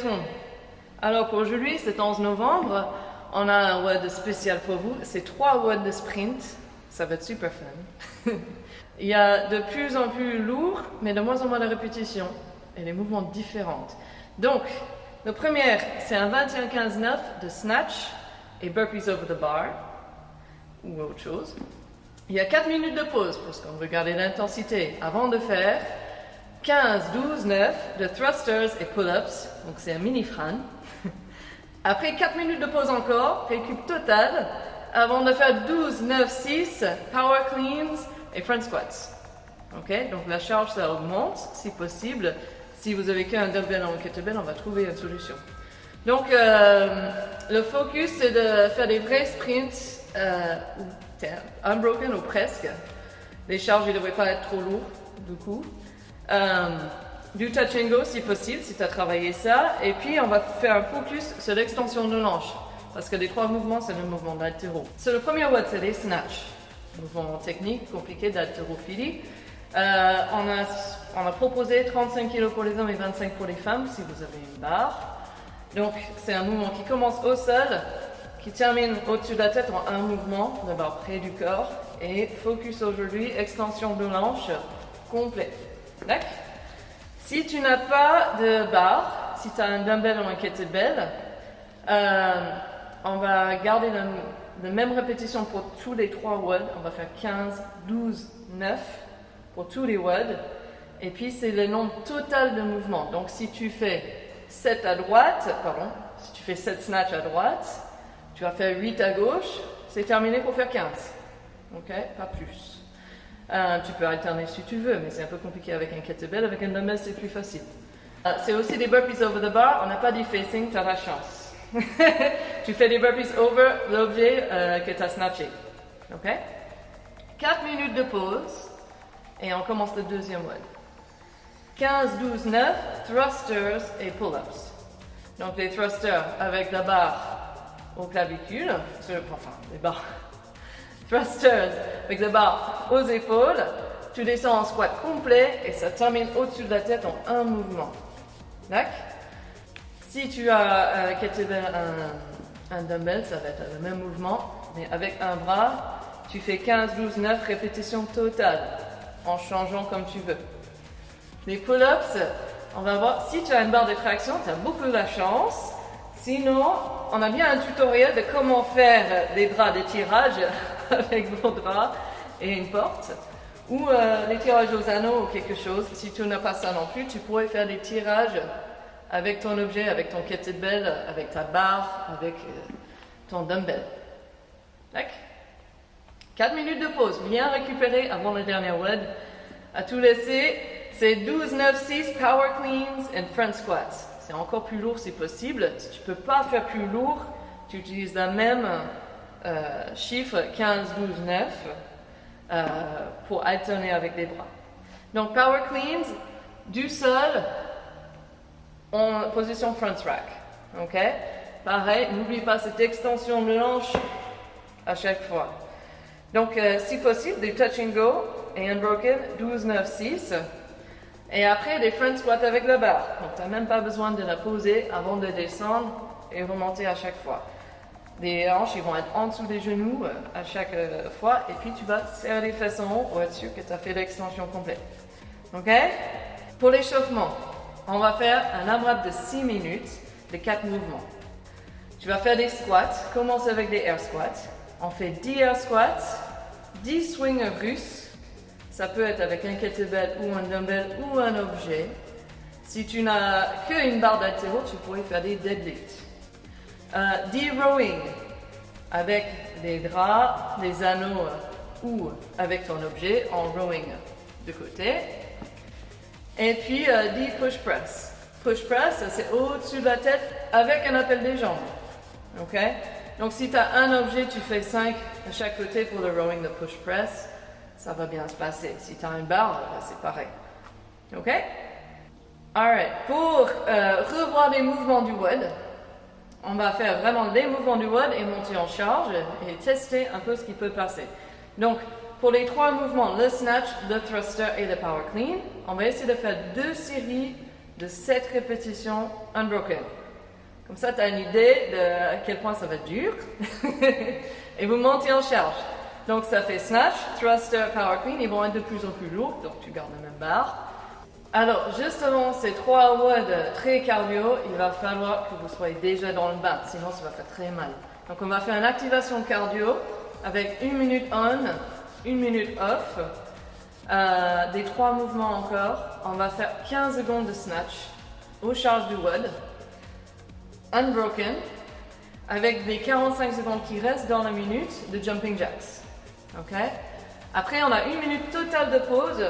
fond. Alors pour aujourd'hui, c'est 11 novembre, on a un WOD spécial pour vous. C'est 3 WOD de sprint, ça va être super fun. Il y a de plus en plus lourd, mais de moins en moins de répétitions et des mouvements différents. Donc, le premier, c'est un 21-15-9 de snatch et burpees over the bar, ou autre chose. Il y a 4 minutes de pause, parce qu'on veut garder l'intensité, avant de faire 15-12-9 de thrusters et pull-ups, donc c'est un mini-fran. Après 4 minutes de pause encore, récup total, avant de faire 12-9-6 power cleans et front squats. Ok, donc la charge ça augmente si possible. Si vous avez qu'un dumbbell ou un kettlebell, on va trouver une solution. Donc le focus c'est de faire des vrais sprints unbroken ou presque. Les charges ne devraient pas être trop lourdes du coup. Du touch and go si possible, si tu as travaillé ça. Et puis on va faire un focus sur l'extension de l'hanche. Parce que les 3 mouvements, c'est le mouvement d'haltéro. Sur le premier WOD, c'est les snatch. Mouvement technique, compliqué d'haltérophilie. On a proposé 35 kg pour les hommes et 25 pour les femmes si vous avez une barre. Donc c'est un mouvement qui commence au sol, qui termine au-dessus de la tête en un mouvement, d'abord près du corps. Et focus aujourd'hui, extension de l'hanche complet. D'accord? Si tu n'as pas de barre, si tu as un dumbbell ou un kettlebell, on va garder la même répétition pour tous les 3 WOD. On va faire 15, 12, 9 pour tous les WOD. Et puis c'est le nombre total de mouvements. Donc si tu fais 7 à droite, si tu fais 7 snatch à droite, tu vas faire 8 à gauche, c'est terminé pour faire 15. Ok, pas plus. Tu peux alterner si tu veux, mais c'est un peu compliqué avec un kettlebell. Avec un dumbbell, c'est plus facile. C'est aussi des burpees over the bar. On n'a pas dit facing, tu as la chance. Tu fais des burpees over l'objet que tu as snatché. Ok? 4 minutes de pause et on commence le deuxième WOD. 15, 12, 9, thrusters et pull-ups. Donc les thrusters avec la barre au clavicule, les barres. Thrusters avec la barre aux épaules. Tu descends en squat complet et ça termine au-dessus de la tête en un mouvement. D'accord? Si tu as un dumbbell, ça va être le même mouvement, mais avec un bras, tu fais 15, 12, 9 répétitions totales, en changeant comme tu veux. Les pull-ups, on va voir, si tu as une barre de traction, tu as beaucoup de chance. Sinon, on a bien un tutoriel de comment faire des bras de tirage avec vos bras et une porte, ou les tirages aux anneaux ou quelque chose. Si tu n'as pas ça non plus, tu pourrais faire des tirages avec ton objet, avec ton kettlebell, avec ta barre, avec ton dumbbell. D'accord? 4 minutes de pause, bien récupéré avant le dernier WOD. À tout laisser, c'est 12, 9, 6 power cleans and front squats. C'est encore plus lourd si possible. Si tu ne peux pas faire plus lourd, tu utilises la même chiffre 15, 12, 9 pour alterner avec les bras. Donc power cleans, du sol, en position front rack. Ok? Pareil, n'oublie pas cette extension de l'hanche à chaque fois. Donc, si possible, des touch and go et unbroken, 12, 9, 6. Et après, des front squats avec la barre. Donc, tu n'as même pas besoin de la poser avant de descendre et remonter à chaque fois. Les hanches, ils vont être en dessous des genoux à chaque fois. Et puis, tu vas serrer les fesses en haut pour être sûr que tu as fait l'extension complète. Ok? Pour l'échauffement, on va faire un AMRAP de 6 minutes de 4 mouvements. Tu vas faire des squats. Commence avec des air squats. On fait 10 air squats, 10 swings russes. Ça peut être avec un kettlebell ou un dumbbell ou un objet. Si tu n'as qu'une barre d'haltéro, tu pourrais faire des deadlifts. 10 rowing avec des draps, des anneaux ou avec ton objet en rowing de côté. Et puis 10 push press. Push press, c'est au-dessus de la tête avec un appel des jambes. Ok? Donc si tu as un objet, tu fais 5 à chaque côté pour le rowing de push press. Ça va bien se passer. Si tu as une barre, c'est pareil. Ok? Alright. Pour revoir les mouvements du WOD, on va faire vraiment les mouvements du WOD et monter en charge et tester un peu ce qui peut passer. Donc, pour les 3 mouvements, le snatch, le thruster et le power clean, on va essayer de faire 2 séries de 7 répétitions unbroken. Comme ça, tu as une idée de à quel point ça va être dur. Et vous montez en charge. Donc ça fait snatch, thruster, power clean. Ils vont être de plus en plus lourds, donc tu gardes la même barre. Alors, justement, ces 3 WOD très cardio, il va falloir que vous soyez déjà dans le bain, sinon ça va faire très mal. Donc on va faire une activation cardio avec 1 minute on, 1 minute off. Des 3 mouvements encore. On va faire 15 secondes de snatch aux charges du WOD, unbroken, avec des 45 secondes qui restent dans la minute de jumping jacks. Okay? Après, on a 1 minute totale de pause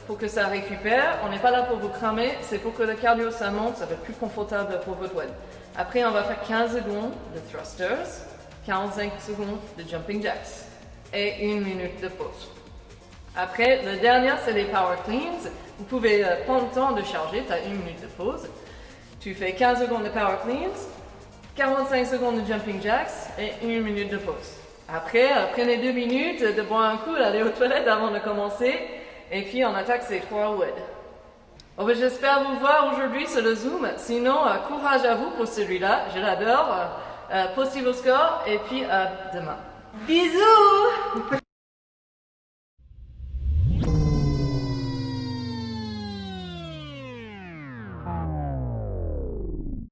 pour que ça récupère. On n'est pas là pour vous cramer, c'est pour que le cardio ça monte, ça va être plus confortable pour votre WOD. Après, on va faire 15 secondes de thrusters, 45 secondes de jumping jacks et 1 minute de pause. Après, le dernier, c'est les power cleans. Vous pouvez prendre le temps de charger, tu as 1 minute de pause. Tu fais 15 secondes de power cleans, 45 secondes de jumping jacks et 1 minute de pause. Après, prenez 2 minutes de boire un coup, d'aller aux toilettes avant de commencer. Et puis, on attaque ces 3 WOD. Bon, ben, j'espère vous voir aujourd'hui sur le Zoom. Sinon, courage à vous pour celui-là. Je l'adore. Postez vos scores et puis à demain. Bisous!